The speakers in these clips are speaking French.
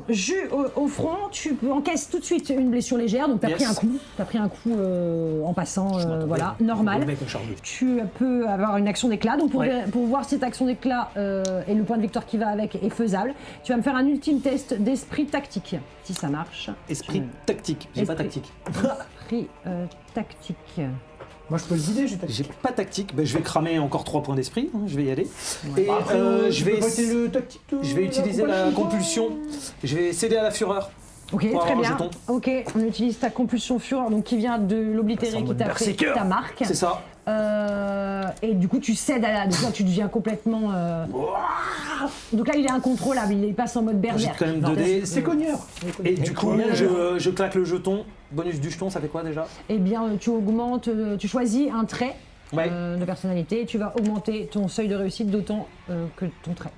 jus au front, tu encaisses tout de suite une blessure légère, donc tu as pris un coup en passant, voilà, normal. Tu peux avoir une action d'éclat, donc pour voir si cette action d'éclat et le point de victoire qui va avec est faisable, tu vas me faire un ultime test d'esprit tactique, si ça marche. Esprit tactique, j'ai pas tactique. Esprit tactique. Moi, je peux le vider, j'ai pas tactique. Ben, je vais cramer encore 3 points d'esprit, hein, je vais y aller. Ouais. Et je vais utiliser la compulsion. Je vais céder à la fureur. Ok, très bien. Ok, on utilise ta compulsion fureur, donc qui vient de l'oblitérer qui t'a pris ta marque. C'est ça. Et du coup, tu cèdes à la. Donc là, tu deviens complètement. Donc là, il est incontrôlable, il passe en mode berserk. J'ai quand même 2D. C'est cogneur. Et du coup, je claque le jeton. Bonus du jeton, ça fait quoi déjà? Eh bien, tu augmentes, tu choisis un trait de personnalité et tu vas augmenter ton seuil de réussite d'autant que ton trait.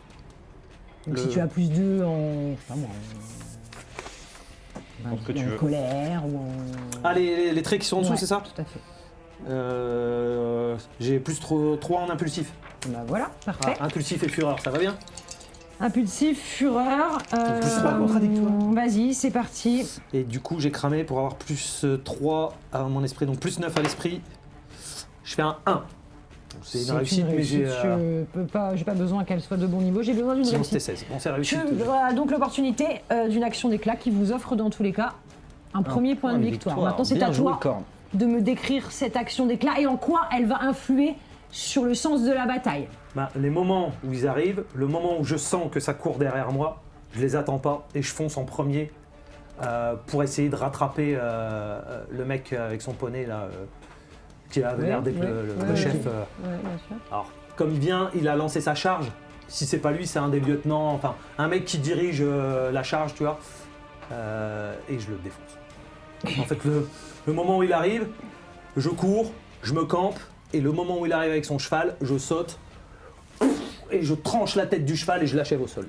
Donc si tu as plus 2 en. Je sais pas moi. En colère ou en. Ah, les traits qui sont en dessous, c'est ça? Tout à fait. J'ai plus 3 en impulsif. Bah voilà, parfait. Impulsif et fureur, ça va bien? Impulsif, fureur. Plus 3 contradictoire. Vas-y, c'est parti. Et du coup, j'ai cramé pour avoir plus 3 à mon esprit, donc plus 9 à l'esprit. Je fais un 1. C'est une réussite, mais j'ai. J'ai pas besoin qu'elle soit de bon niveau, j'ai besoin d'une Sinon, réussite. c'était 16. Bon, c'est réussi. Tu as donc l'opportunité d'une action d'éclat qui vous offre dans tous les cas un premier point de victoire. Maintenant, c'est à toi de me décrire cette action d'éclat et en quoi elle va influer sur le sens de la bataille. Bah, les moments où ils arrivent, le moment où je sens que ça court derrière moi, je les attends pas et je fonce en premier pour essayer de rattraper le mec avec son poney là, qui avait l'air d'être le chef. Ouais, bien sûr. Alors, comme il vient, il a lancé sa charge. Si c'est pas lui, c'est un des lieutenants, enfin un mec qui dirige la charge, tu vois. Et je le défonce. En fait, le moment où il arrive, je cours, je me campe, et le moment où il arrive avec son cheval, je saute et je tranche la tête du cheval et je l'achève au sol.